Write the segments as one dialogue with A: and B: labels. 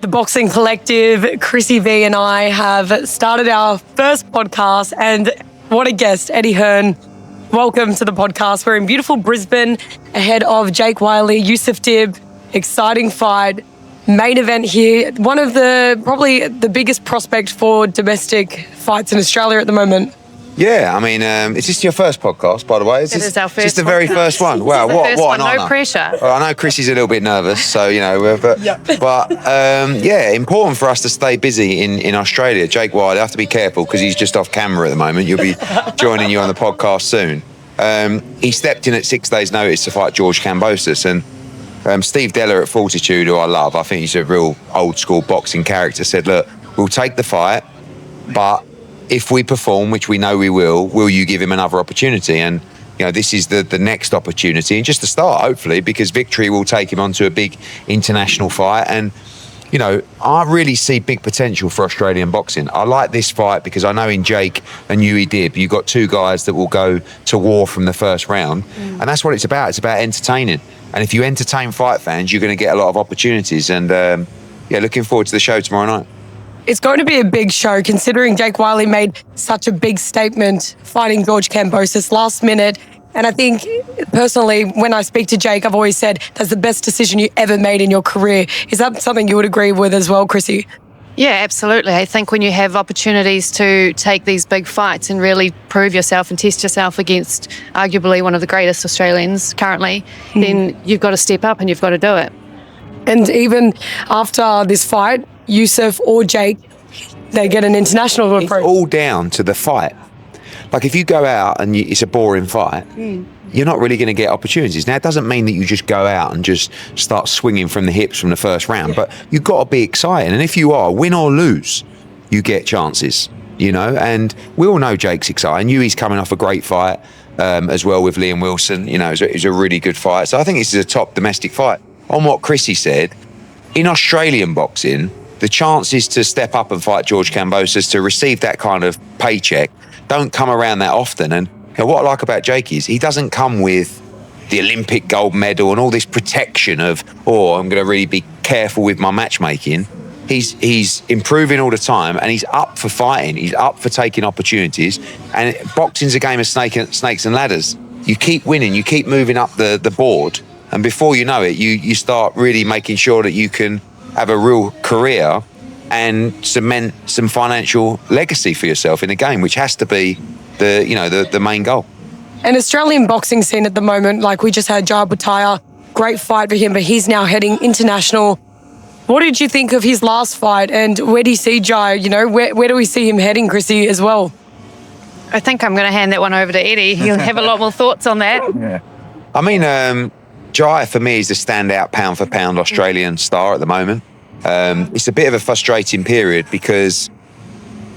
A: The Boxing Collective, Chrissy V and I have started our first podcast, and what a guest, Eddie Hearn. Welcome to the podcast. We're in beautiful Brisbane ahead of Jake Wyllie, Yusuf Dib. Exciting fight. Main event here. One of probably the biggest prospect for domestic fights in Australia at the moment.
B: Yeah, I mean, is this your first podcast, by the way?
C: It is our first.
B: Just the very first one. Wow, what an honour.
C: No pressure.
B: Well, I know Chrissy's a little bit nervous, so important for us to stay busy in Australia. Jake Wyllie, I have to be careful because he's just off camera at the moment. You'll be joining you on the podcast soon. He stepped in at 6 days' notice to fight George Kambosos, and Steve Deller at Fortitude, who I love, I think he's a real old school boxing character, said, look, we'll take the fight, but if we perform, which we know we will you give him another opportunity? And, you know, this is the next opportunity, and just the start, hopefully, because victory will take him onto a big international fight. And, you know, I really see big potential for Australian boxing. I like this fight because I know in Jake and Yui Dib, you've got two guys that will go to war from the first round. And that's what it's about. It's about entertaining. And if you entertain fight fans, you're going to get a lot of opportunities. And, looking forward to the show tomorrow night.
A: It's going to be a big show considering Jake Wyllie made such a big statement fighting George Kambosos last minute. And I think, personally, when I speak to Jake, I've always said that's the best decision you ever made in your career. Is that something you would agree with as well, Chrissy?
C: Yeah, absolutely. I think when you have opportunities to take these big fights and really prove yourself and test yourself against arguably one of the greatest Australians currently, then you've got to step up and you've got to do it.
A: And even after this fight, Yusuf or Jake, they get an international approach.
B: It's all down to the fight. Like, if you go out and it's a boring fight, you're not really going to get opportunities. Now, it doesn't mean that you just go out and just start swinging from the hips from the first round, but you've got to be exciting. And if you are, win or lose, you get chances, you know. And we all know Jake's exciting. Yui's coming off a great fight as well with Liam Wilson. You know, it was a really good fight. So I think this is a top domestic fight. On what Chrissy said, in Australian boxing, the chances to step up and fight George Kambosos, to receive that kind of paycheck, don't come around that often. And you know, what I like about Jake is he doesn't come with the Olympic gold medal and all this protection of, I'm going to really be careful with my matchmaking. He's improving all the time, and he's up for fighting. He's up for taking opportunities. And boxing's a game of snakes and ladders. You keep winning, you keep moving up the board, and before you know it, you start really making sure that you can have a real career and cement some financial legacy for yourself in the game, which has to be the main goal.
A: An Australian boxing scene at the moment, like we just had Jai Opetaia, great fight for him, but he's now heading international. What did you think of his last fight, and where do you see Jai? You know, where do we see him heading, Chrissy, as well?
C: I think I'm going to hand that one over to Eddie. He'll have a lot more thoughts on that.
B: Yeah. I mean, Jai, for me, is the standout pound-for-pound Australian star at the moment. It's a bit of a frustrating period because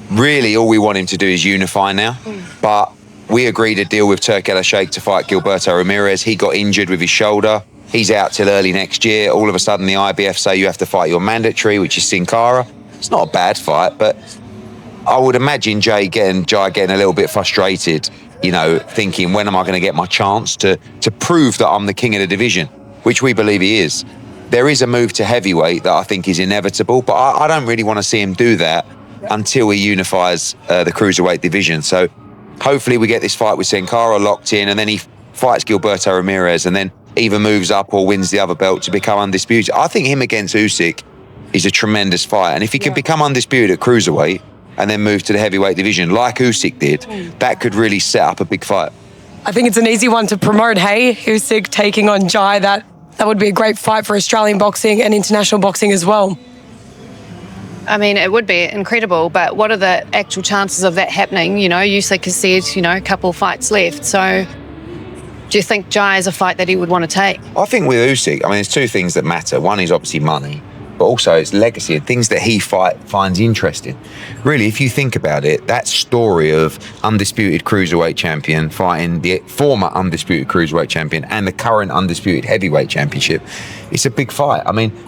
B: really all we want him to do is unify now. But we agreed a deal with Turk El Sheikh to fight Gilberto Ramirez. He got injured with his shoulder. He's out till early next year. All of a sudden, the IBF say you have to fight your mandatory, which is Sin Cara. It's not a bad fight, but I would imagine Jai getting a little bit frustrated, you know, thinking, when am I going to get my chance to prove that I'm the king of the division, which we believe he is. There is a move to heavyweight that I think is inevitable, but I don't really want to see him do that until he unifies the cruiserweight division. So hopefully we get this fight with Sin Cara locked in, and then he fights Gilberto Ramirez and then either moves up or wins the other belt to become undisputed. I think him against Usyk is a tremendous fight. And if he can become undisputed at cruiserweight and then move to the heavyweight division like Usyk did, that could really set up a big fight.
A: I think it's an easy one to promote, hey? Usyk taking on Jai, that would be a great fight for Australian boxing and international boxing as well.
C: I mean, it would be incredible, but what are the actual chances of that happening? You know, Usyk has said, a couple of fights left. So do you think Jai is a fight that he would want to take?
B: I think with Usyk, there's two things that matter. One is obviously money, but also it's legacy and things that he finds interesting. Really, if you think about it, that story of undisputed cruiserweight champion fighting the former undisputed cruiserweight champion and the current undisputed heavyweight championship, it's a big fight.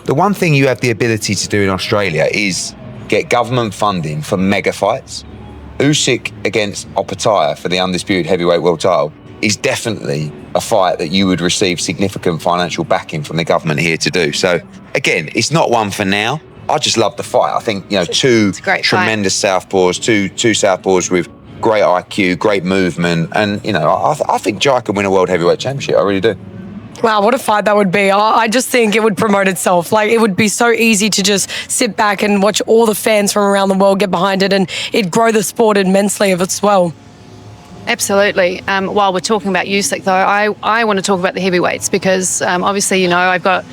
B: The one thing you have the ability to do in Australia is get government funding for mega fights. Usyk against Opetaia for the undisputed heavyweight world title is definitely a fight that you would receive significant financial backing from the government here to do. So again, it's not one for now, I just love the fight. I think, two
C: It's a great
B: tremendous southpaws, two southpaws with great IQ, great movement. And, I think Jai can win a world heavyweight championship. I really do.
A: Wow, what a fight that would be. I just think it would promote itself. Like, it would be so easy to just sit back and watch all the fans from around the world get behind it, and it'd grow the sport immensely as well.
C: Absolutely. While we're talking about Usyk, though, I want to talk about the heavyweights because obviously, I've got,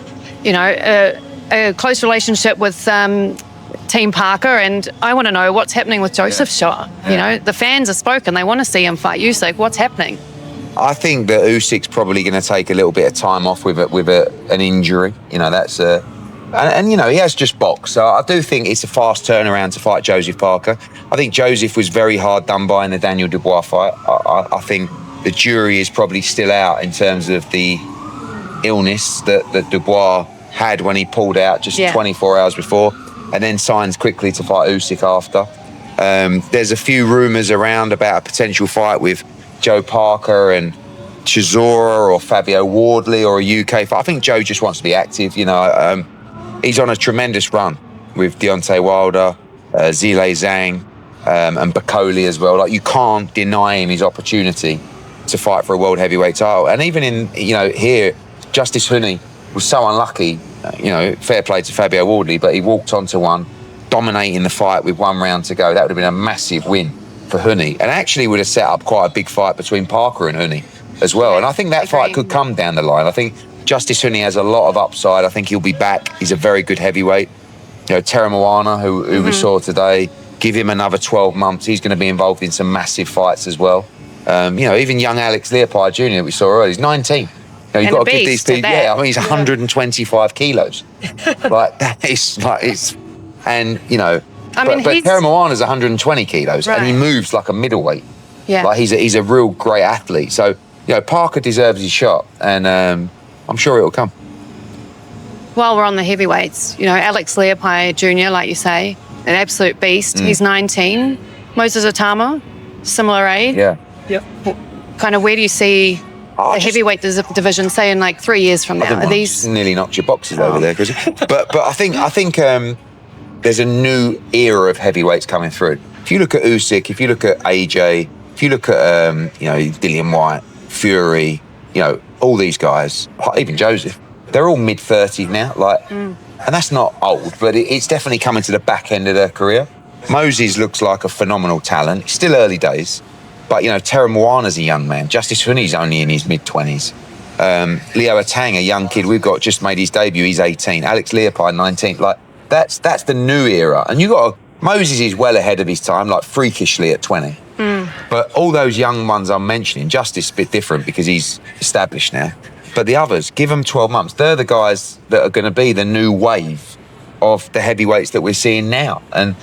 C: a close relationship with Team Parker, and I want to know what's happening with Joseph's shot. The fans are spoken. They want to see him fight Usyk. What's happening?
B: I think that Usyk's probably going to take a little bit of time off with an injury. That's and he has just boxed. So I do think it's a fast turnaround to fight Joseph Parker. I think Joseph was very hard done by in the Daniel Dubois fight. I think the jury is probably still out in terms of the illness that Dubois had when he pulled out just 24 hours before, and then signs quickly to fight Usyk after. There's a few rumours around about a potential fight with Joe Parker and Chisora or Fabio Wardley or a UK fight. I think Joe just wants to be active. He's on a tremendous run with Deontay Wilder, Zhilei Zhang, and Bakoli as well. Like, you can't deny him his opportunity to fight for a world heavyweight title. And even in, here, Justice Huni was so unlucky. Fair play to Fabio Wardley, but he walked onto one, dominating the fight with 1 round to go. That would have been a massive win for Huni, and actually would have set up quite a big fight between Parker and Huni as well. And I think that fight could come down the line. I think Justice Huni has a lot of upside. I think he'll be back. He's a very good heavyweight. Teremoana, who we saw today, give him another 12 months. He's going to be involved in some massive fights as well. Even young Alex Leopold Jr. that we saw earlier, he's 19. You've got to give these people. Yeah, he's 125 kilos. That is it's, and but Teremoana's 120 kilos, and he moves like a middleweight. Yeah, he's a real great athlete. So Parker deserves his shot, and I'm sure it'll come.
C: While we're on the heavyweights, Alex Leopold Jr., like you say, an absolute beast. He's 19. Moses Otama, similar age.
B: Yeah.
A: Yep.
C: Kind of, where do you see the heavyweight division, say, in like 3 years from now? Are these
B: nearly knocked your boxes over there, Chris? But I think there's a new era of heavyweights coming through. If you look at Usyk, if you look at AJ, if you look at Dillian Whyte, Fury, all these guys, even Joseph, they're all mid-30s now. And that's not old, but it's definitely coming to the back end of their career. Moses looks like a phenomenal talent. It's still early days, but Teremoana's a young man. Justice Huni's only in his mid-20s. Leo Atang, a young kid we've got, just made his debut. He's 18. Alex Leopold, 19. That's the new era. And Moses is well ahead of his time, freakishly at 20. But all those young ones I'm mentioning, Justice is a bit different because he's established now. But the others, give them 12 months. They're the guys that are going to be the new wave of the heavyweights that we're seeing now. And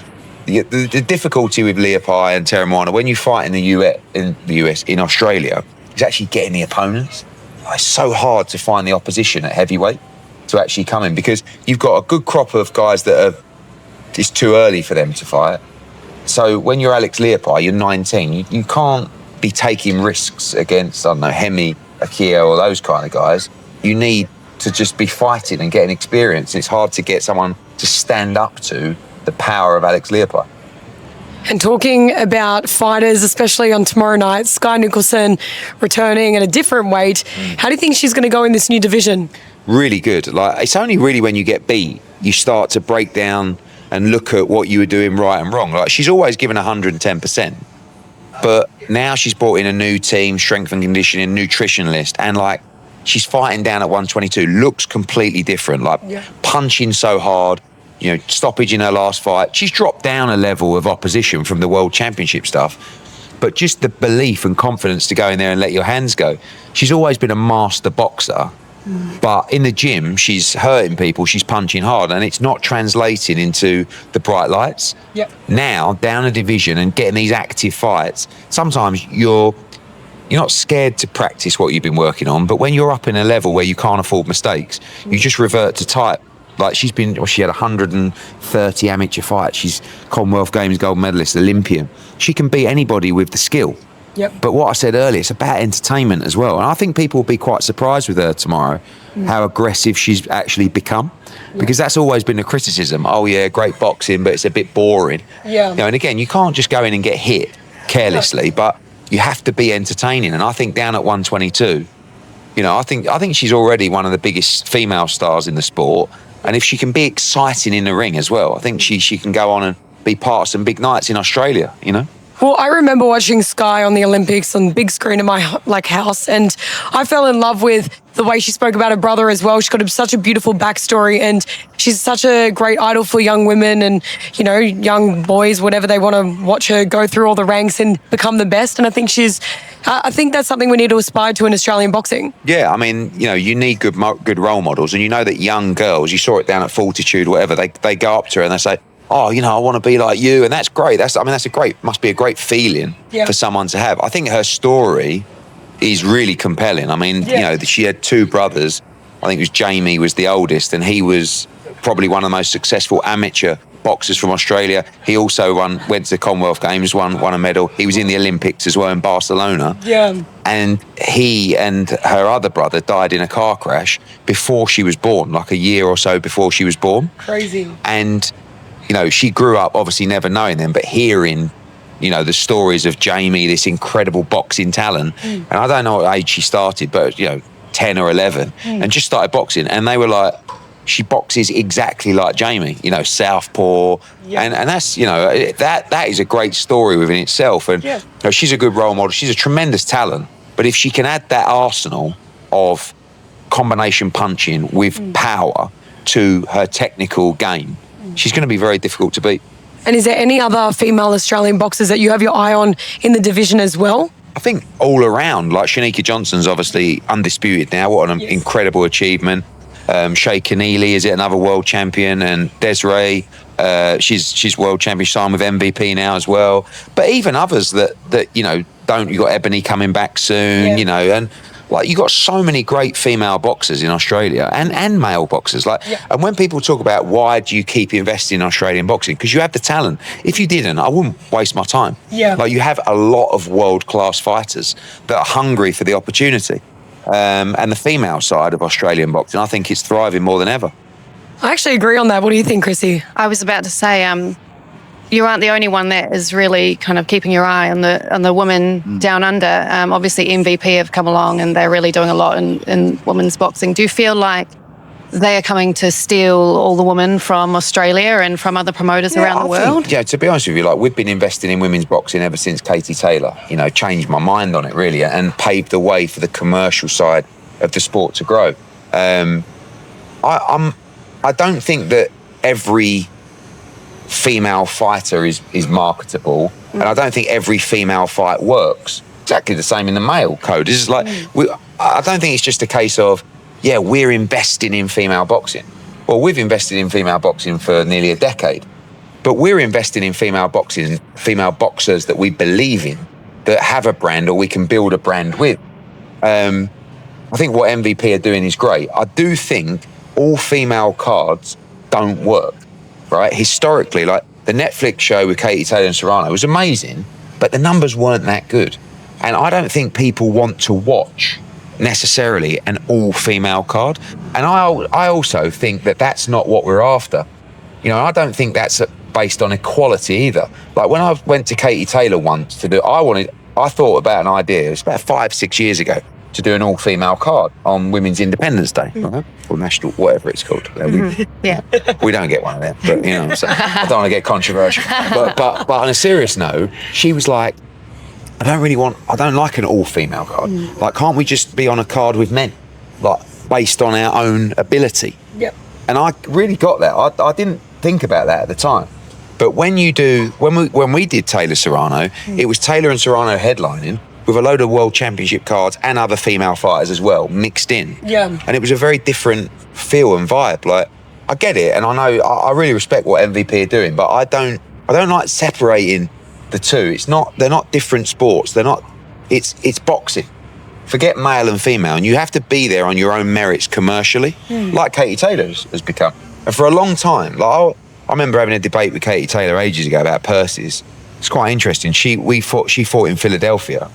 B: the difficulty with Leopold and Teremoana, when you fight in in Australia, is actually getting the opponents. It's so hard to find the opposition at heavyweight to actually come in, because you've got a good crop of guys that it's too early for them to fight. So when you're Alex Leopold, you're 19, you can't be taking risks against, Hemi, Akio, or those kind of guys. You need to just be fighting and getting experience. It's hard to get someone to stand up to the power of Alex Leopold.
A: And talking about fighters, especially on tomorrow night, Skye Nicolson returning at a different weight. How do you think she's going to go in this new division?
B: Really good. It's only really when you get beat, you start to break down and look at what you were doing right and wrong. She's always given 110%. But now she's brought in a new team, strength and conditioning, nutritionist, and she's fighting down at 122, looks completely different, punching so hard, stoppage in her last fight. She's dropped down a level of opposition from the World Championship stuff, but just the belief and confidence to go in there and let your hands go. She's always been a master boxer, but in the gym, she's hurting people, she's punching hard, and it's not translating into the bright lights.
A: Yep.
B: Now, down a division and getting these active fights, sometimes you're not scared to practice what you've been working on, but when you're up in a level where you can't afford mistakes, you just revert to type. She had 130 amateur fights. She's Commonwealth Games gold medalist, Olympian. She can beat anybody with the skill.
A: Yep.
B: But what I said earlier, it's about entertainment as well. And I think people will be quite surprised with her tomorrow, how aggressive she's actually become. Because that's always been the criticism. Oh, yeah, great boxing, but it's a bit boring.
A: Yeah.
B: You know, and again, you can't just go in and get hit carelessly, but you have to be entertaining. And I think down at 122, you know, I think she's already one of the biggest female stars in the sport. And if she can be exciting in the ring as well, I think she can go on and be part of some big nights in Australia, you know?
A: Well, I remember watching Skye on the Olympics on the big screen in my house, and I fell in love with the way she spoke about her brother as well. She's got such a beautiful backstory, and she's such a great idol for young women and, you know, young boys, whatever they want to watch her go through all the ranks and become the best. And I think that's something we need to aspire to in Australian boxing.
B: Yeah, I mean, you know, you need good role models, and you know that young girls, you saw it down at Fortitude, whatever, they go up to her and they say, oh, you know, I want to be like you. And that's great. Must be a great feeling for someone to have. I think her story is really compelling. I mean, you know, she had two brothers. I think it was Jamie was the oldest, and he was probably one of the most successful amateur boxers from Australia. He also went to the Commonwealth Games, won a medal. He was in the Olympics as well in Barcelona.
A: Yeah.
B: And he and her other brother died in a car crash before she was born, like a year or so before she was born.
A: Crazy.
B: And you know, she grew up obviously never knowing them, but hearing, you know, the stories of Jamie, this incredible boxing talent. And I don't know what age she started, but, you know, 10 or 11, and just started boxing. And they were like, she boxes exactly like Jamie, you know, southpaw. And that's, you know, that is a great story within itself. And you know, she's a good role model. She's a tremendous talent. But if she can add that arsenal of combination punching with power to her technical game, she's going to be very difficult to beat.
A: And is there any other female Australian boxers that you have your eye on in the division as well?
B: I think all around, like Shanika Johnson's obviously undisputed now. What an incredible achievement. Shay Keneally is another world champion, and Desiree, she's world champion. She's signed with MVP now as well. But even others that you know don't. You got Ebony coming back soon, you know, and like you got so many great female boxers in Australia and male boxers. Like, and when people talk about why do you keep investing in Australian boxing, because you have the talent. If you didn't, I wouldn't waste my time. Yeah, like you have a lot of world-class fighters that are hungry for the opportunity. And the female side of Australian boxing, I think it's thriving more than ever.
A: I actually agree on that. What do you think, Chrissy?
C: I was about to say, you aren't the only one that is really kind of keeping your eye on the women down under. Obviously, MVP have come along and they're really doing a lot in women's boxing. Do you feel like they are coming to steal all the women from Australia and from other promoters around the world?
B: To be honest with you, like we've been investing in women's boxing ever since Katie Taylor, you know, changed my mind on it really and paved the way for the commercial side of the sport to grow. I don't think that every female fighter is marketable, and I don't think every female fight works. Exactly the same in the male code. It's like I don't think it's just a case of we're investing in female boxing. Well, we've invested in female boxing for nearly a decade, but we're investing in female boxing, female boxers that we believe in, that have a brand or we can build a brand with. I think what MVP are doing is great. I do think all female cards don't work, right? Historically, like the Netflix show with Katie Taylor and Serrano was amazing, but the numbers weren't that good. And I don't think people want to watch necessarily an all-female card. And I also think that that's not what we're after. You know, I don't think that's based on equality either. Like when I went to Katie Taylor once to do, I thought about an idea, it was about 5-6 years ago, to do an all-female card on Women's Independence Day, right? Or National, whatever it's called. We don't get one of them, but you know, so I don't want to get controversial. But on a serious note, she was like, I don't like an all-female card. Like, can't we just be on a card with men, like based on our own ability? Yep. And I really got that. I didn't think about that at the time. But when we did Taylor Serrano, it was Taylor and Serrano headlining with a load of world championship cards and other female fighters as well mixed in. Yeah. And it was a very different feel and vibe. Like, I get it, and I know I really respect what MVP are doing, but I don't like separating the two. They're not different sports. It's boxing. Forget male and female, and you have to be there on your own merits commercially, like Katie Taylor has become. And for a long time, like I remember having a debate with Katie Taylor ages ago about purses. It's quite interesting. She fought in Philadelphia,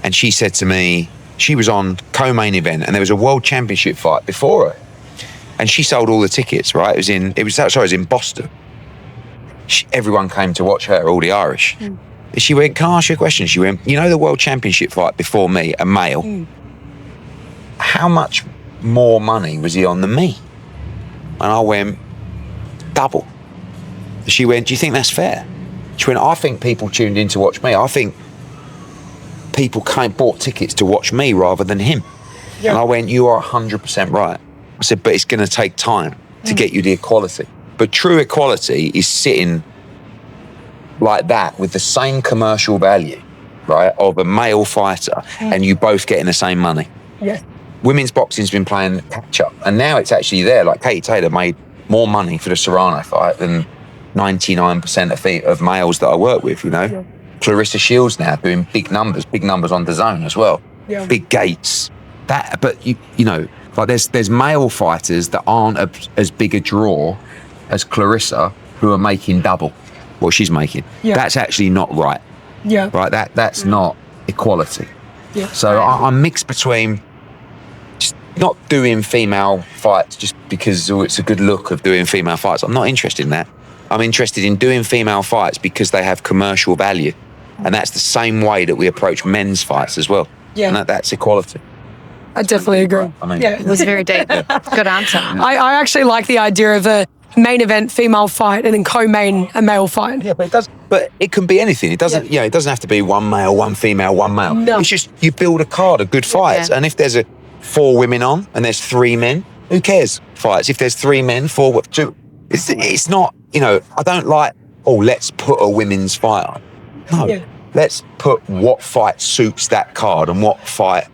B: And she said to me, she was on co-main event and there was a world championship fight before her. And she sold all the tickets, right? It was in Boston. Everyone came to watch her, all the Irish. She went, can I ask you a question? She went, you know the world championship fight before me, a male, how much more money was he on than me? And I went, double. She went, do you think that's fair? She went, I think people tuned in to watch me. I think people bought tickets to watch me rather than him. Yeah. And I went, you are 100% right. I said, but it's going to take time to get you the equality. But true equality is sitting like that with the same commercial value, right, of a male fighter, and you both getting the same money.
A: Yeah.
B: Women's boxing's been playing catch up, and now it's actually there. Like Katie Taylor made more money for the Serrano fight than 99% of males that I work with, you know. Yeah. Clarissa Shields now doing big numbers on DAZN as well. Yeah. Big gates. But you know, like there's male fighters that aren't as big a draw as Clarissa who are making double what she's making. Yeah. That's actually not right. Yeah. Right. That's not equality. Yeah. So I'm mixed between just not doing female fights just because it's a good look of doing female fights. I'm not interested in that. I'm interested in doing female fights because they have commercial value. And that's the same way that we approach men's fights as well. Yeah. And that's equality.
A: I definitely agree.
C: I mean, it was very deep. Good answer.
A: I actually like the idea of a main event female fight and then co-main a male fight.
B: Yeah, but it can be anything. It doesn't, it doesn't have to be one male, one female, one male. No. It's just you build a card of good fights. Yeah. And if there's 4 women on and there's 3 men, who cares? Fights. If there's 3 men, 4, 2. It's not, I don't like, let's put a women's fight on. No. Yeah. Let's put what fight suits that card and what fight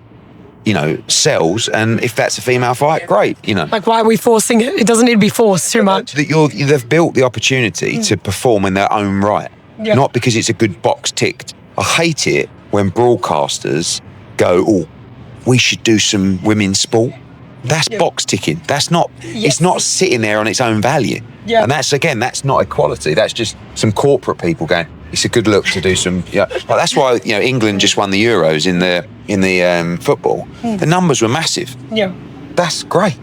B: sells, and if that's a female fight, great,
A: Like, why are we forcing it? It doesn't need to be forced too much.
B: They've built the opportunity to perform in their own right, not because it's a good box ticked. I hate it when broadcasters go, we should do some women's sport. That's box ticking. That's not, it's not sitting there on its own value. Yeah. And that's not equality. That's just some corporate people going, it's a good look to do some. That's why England just won the Euros in the football. The numbers were massive. Yeah, that's great.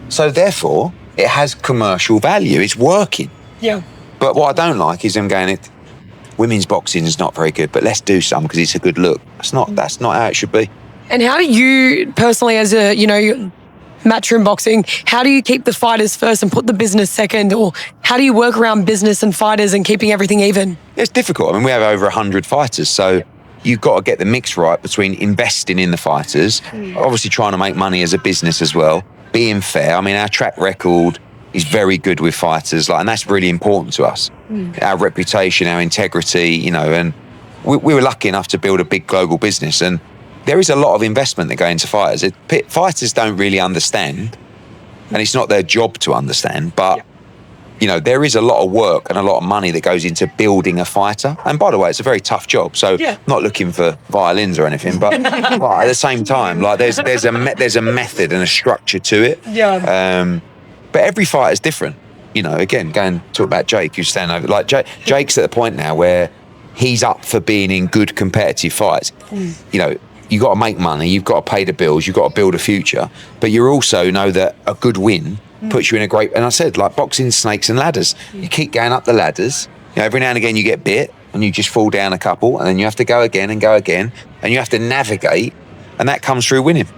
B: So therefore, it has commercial value. It's working. Yeah. But what I don't like is them going, women's boxing is not very good, but let's do some because it's a good look. That's not how it should be.
A: And how do you personally, as a matchroom boxing, how do you keep the fighters first and put the business second, or how do you work around business and fighters and keeping everything even?
B: It's difficult. I mean, we have over 100 fighters, so you've got to get the mix right between investing in the fighters, obviously trying to make money as a business as well, being fair. I mean, our track record is very good with fighters, and that's really important to us. Our reputation, our integrity, and we were lucky enough to build a big global business, and there is a lot of investment that go into fighters. Fighters don't really understand, and it's not their job to understand, but there is a lot of work and a lot of money that goes into building a fighter. And by the way, it's a very tough job. So not looking for violins or anything, but at the same time, there's a method and a structure to it. Yeah. But every fighter is different. Again, go and talk about Jake, who's standing over. Jake's at the point now where he's up for being in good competitive fights. You've got to make money, you've got to pay the bills, you've got to build a future, but you also know that a good win puts you in a great, and I said, like boxing, snakes and ladders. You keep going up the ladders, every now and again you get bit and you just fall down a couple, and then you have to go again, and you have to navigate, and that comes through winning.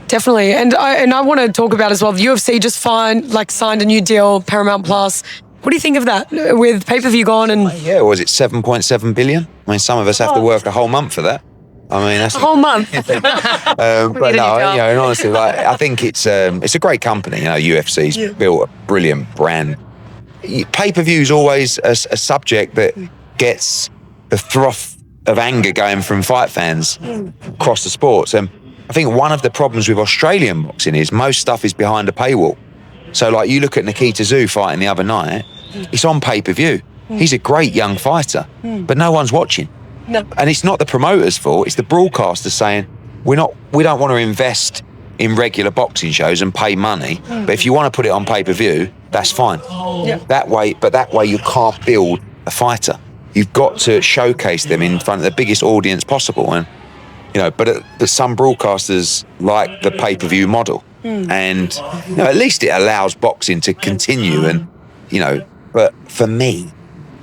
A: Definitely. And I want to talk about as well, the UFC just signed a new deal, Paramount Plus. What do you think of that, with pay-per-view gone? And
B: was it 7.7 billion? I mean, some of us have to work a whole month for that. I mean, that's
A: a whole month.
B: But no, and honestly, I think it's a great company. UFC's built a brilliant brand. Pay-per-view is always a subject that gets the froth of anger going from fight fans across the sports. And I think one of the problems with Australian boxing is most stuff is behind a paywall. So, you look at Nikita Tszyu fighting the other night, it's on pay-per-view. He's a great young fighter, but no one's watching. No. And it's not the promoter's fault, it's the broadcasters saying, we don't want to invest in regular boxing shows and pay money, but if you want to put it on pay-per-view, that's fine. Yeah. That way you can't build a fighter. You've got to showcase them in front of the biggest audience possible. And but some broadcasters like the pay-per-view model. And at least it allows boxing to continue. And, but for me,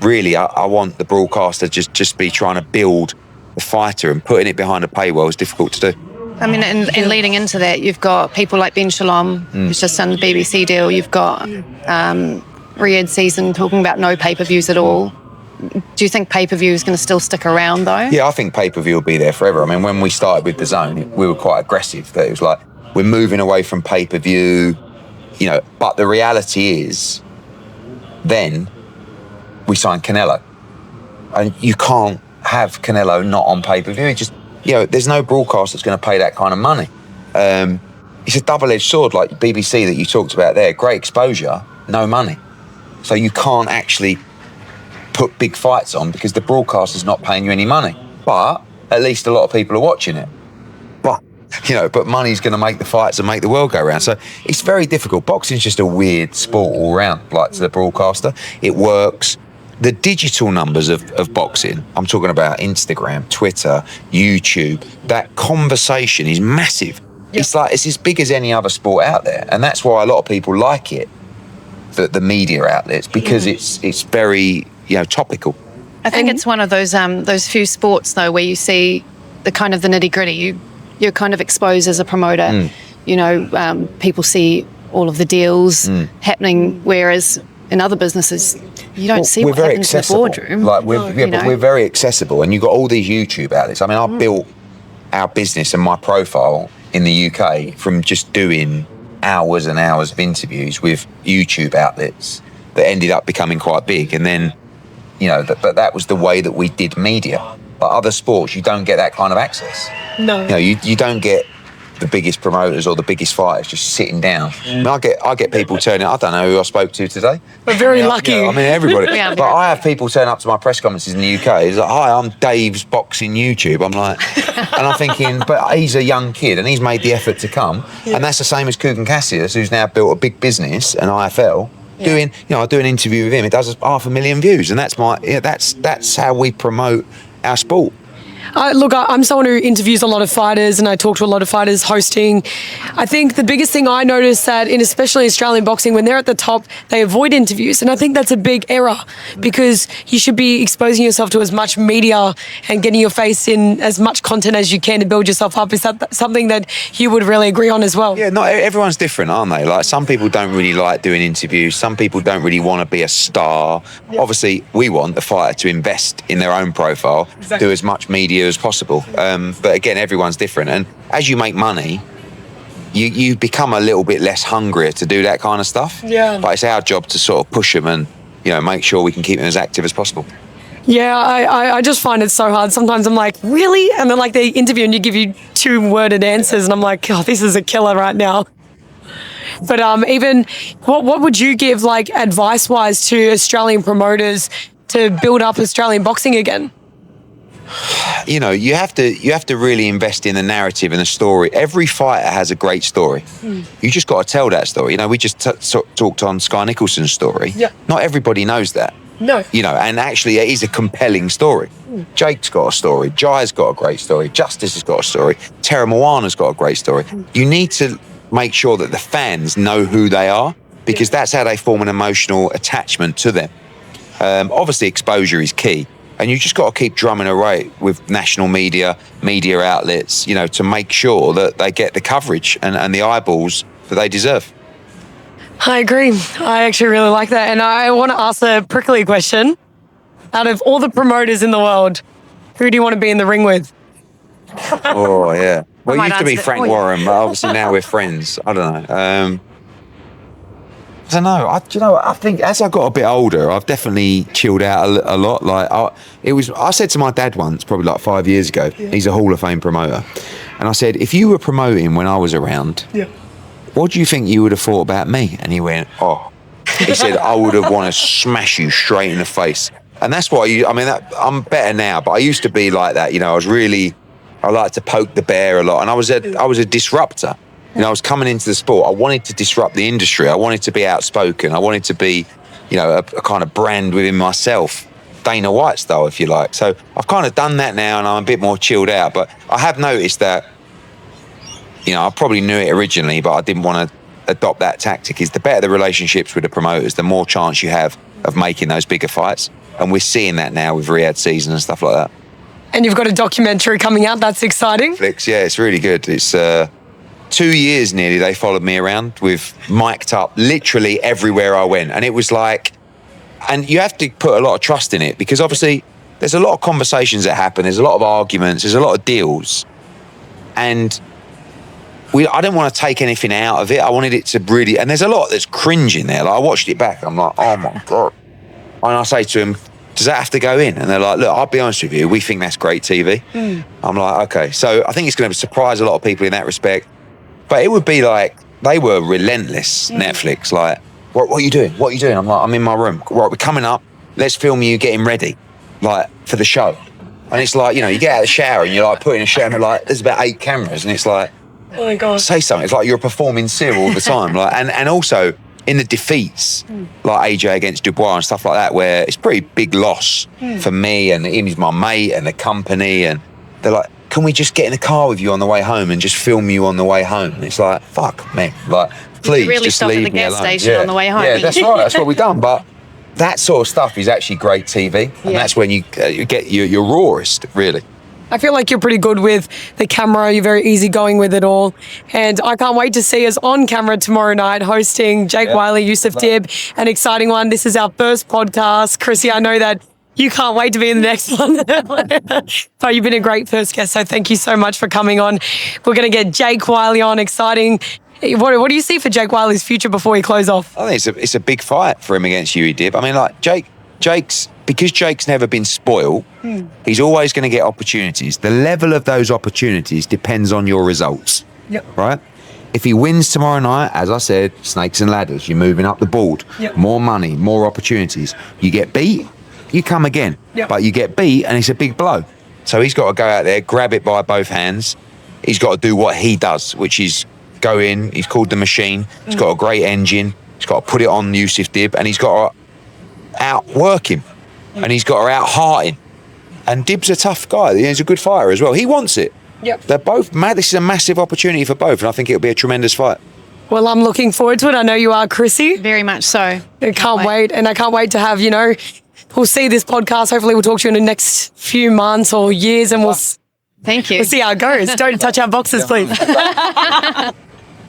B: really, I want the broadcaster just be trying to build the fighter, and putting it behind a paywall is difficult to do.
C: I mean, and leading into that, you've got people like Ben Shalom, who's just done the BBC deal. You've got Riyadh Season talking about no pay-per-views at all. Do you think pay-per-view is going to still stick around, though?
B: Yeah, I think pay-per-view will be there forever. I mean, when we started with DAZN, we were quite aggressive. That it was like, we're moving away from pay-per-view, but the reality is, then we signed Canelo. And you can't have Canelo not on pay-per-view. It just, there's no broadcast that's going to pay that kind of money. It's a double-edged sword, like BBC that you talked about there. Great exposure, no money. So you can't actually put big fights on because the broadcaster's not paying you any money. But at least a lot of people are watching it. But money's going to make the fights and make the world go round. So it's very difficult. Boxing's just a weird sport all round, like to the broadcaster. It works. The digital numbers of boxing, I'm talking about Instagram, Twitter, YouTube, that conversation is massive. Yep. It's as big as any other sport out there. And that's why a lot of people like it, the media outlets, because it's very, topical.
C: I think it's one of those few sports, though, where you see the kind of the nitty-gritty. You're kind of exposed as a promoter. People see all of the deals happening, whereas in other businesses, you don't see what happens in the boardroom.
B: But we're very accessible, and you've got all these YouTube outlets. I mean, I built our business and my profile in the UK from just doing hours and hours of interviews with YouTube outlets that ended up becoming quite big. And then, but that was the way that we did media. But other sports, you don't get that kind of access.
A: No.
B: You don't get the biggest promoters or the biggest fighters just sitting down. I mean, I get people turning. I don't know who I spoke to today.
A: We're very lucky.
B: I mean, everybody.
C: Yeah.
B: But I have people turn up to my press conferences in the UK. It's like, hi, I'm Dave's Boxing YouTube. I'm like, and I'm thinking, but he's a young kid and he's made the effort to come. Yeah. And that's the same as Kugan Cassius, who's now built a big business, an IFL. Yeah. I do an interview with him. It does 500,000 views, and that's how we promote our sport.
A: I'm someone who interviews a lot of fighters, and I talk to a lot of fighters hosting. I think the biggest thing I notice that in especially Australian boxing, when they're at the top, they avoid interviews. And I think that's a big error, because you should be exposing yourself to as much media and getting your face in as much content as you can to build yourself up. Is that something that you would really agree on as well?
B: Yeah, not everyone's different, aren't they? Like, some people don't really like doing interviews. Some people don't really want to be a star. Yeah. Obviously, we want the fighter to invest in their own profile, exactly. Do as much media as possible. But again, everyone's different. And as you make money, you become a little bit less hungrier to do that kind of stuff.
A: Yeah.
B: But it's our job to sort of push them and, make sure we can keep them as active as possible.
A: Yeah, I just find it so hard. Sometimes I'm like, really? And then they interview and you give you 2-worded answers, and I'm like, oh, this is a killer right now. But even what would you give advice-wise to Australian promoters to build up Australian boxing again?
B: You have to really invest in the narrative and the story. Every fighter has a great story. You just got to tell that story. We just talked on Skye Nicholson's story.
A: Yeah.
B: Not everybody knows that.
A: No.
B: And actually it is a compelling story. Jake's got a story. Jai's got a great story. Justice has got a story. Teremoana's got a great story. You need to make sure that the fans know who they are, because that's how they form an emotional attachment to them. Obviously, exposure is key. And you just got to keep drumming away with national media outlets, to make sure that they get the coverage and the eyeballs that they deserve.
A: I agree. I actually really like that. And I want to ask a prickly question. Out of all the promoters in the world, who do you want to be in the ring with?
B: Oh, yeah. Well, it used to be Frank Warren, but obviously now we're friends. I don't know. I think as I got a bit older, I've definitely chilled out a lot. I said to my dad once, probably 5 years ago, he's a Hall of Fame promoter, and I said, if you were promoting when I was around, what do you think you would have thought about me? And he went, he said, I would have wanted to smash you straight in the face. And that's what I'm better now, but I used to be like that. I like to poke the bear a lot, and I was a disruptor. I was coming into the sport. I wanted to disrupt the industry. I wanted to be outspoken. I wanted to be, a kind of brand within myself. Dana White style, if you like. So I've kind of done that now, and I'm a bit more chilled out. But I have noticed that, you know, I probably knew it originally, but I didn't want to adopt that tactic. Is the better the relationships with the promoters, the more chance you have of making those bigger fights. And we're seeing that now with Riyadh season and stuff like that.
A: And you've got a documentary coming out. That's exciting.
B: Netflix, yeah, it's really good. It's 2 years nearly they followed me around with mic'd up literally everywhere I went. And it was like, and you have to put a lot of trust in it, because obviously there's a lot of conversations that happen. There's a lot of arguments. There's a lot of deals. And I didn't want to take anything out of it. I wanted it to really, and there's a lot that's cringe in there. Like I watched it back, I'm like, oh my God. And I say to them, does that have to go in? And they're like, look, I'll be honest with you, we think that's great TV. I'm like, okay. So I think it's going to surprise a lot of people in that respect. But it would be like, they were relentless, Netflix. Like, what are you doing? What are you doing? I'm like, I'm in my room. Right, we're coming up. Let's film you getting ready, like, for the show. And it's like, you know, you get out of the shower and you're like putting a shower and like, there's about 8 cameras. And it's like,
A: Oh my God.
B: say something. It's like you're performing Seal all the time. Like, and also in the defeats, like AJ against Dubois and stuff like that, where it's a pretty big loss for me, and he's my mate and the company. And they're like, can we just get in the car with you on the way home and just film you on the way home? And it's like, fuck, man. Like, please,
C: really
B: just
C: stop
B: leave
C: at the
B: me
C: gas
B: alone.
C: station on the way home.
B: Yeah, that's right. That's what we've done. But that sort of stuff is actually great TV. And that's when you get your rawest, really.
A: I feel like you're pretty good with the camera. You're very easygoing with it all. And I can't wait to see us on camera tomorrow night hosting Jake Wyllie, Yusuf Dib, an exciting one. This is our first podcast. Chrissy, I know that you can't wait to be in the next one. But you've been a great first guest, so thank you so much for coming on. We're going to get Jake Wyllie on. Exciting. What do you see for Jake Wyllie's future before we close off?
B: I think it's a big fight for him against Yui Dib. I mean, like, because Jake's never been spoiled, he's always going to get opportunities. The level of those opportunities depends on your results, right? If he wins tomorrow night, as I said, snakes and ladders, you're moving up the board, more money, more opportunities. You get beat, you come again, but you get beat and it's a big blow. So he's got to go out there, grab it by both hands. He's got to do what he does, which is go in. He's called the machine. He's got a great engine. He's got to put it on Yusuf Dib, and he's got to outwork him. And he's got her out hearting. And Dib's a tough guy. He's a good fighter as well. He wants it. They're both mad. This is a massive opportunity for both, and I think it'll be a tremendous fight.
A: Well, I'm looking forward to it. I know you are, Chrissy.
C: Very much so.
A: I can't wait. And I can't wait to have, we'll see this podcast. Hopefully we'll talk to you in the next few months or years, and
C: Thank you.
A: we'll see how it goes. Don't touch our boxes, please.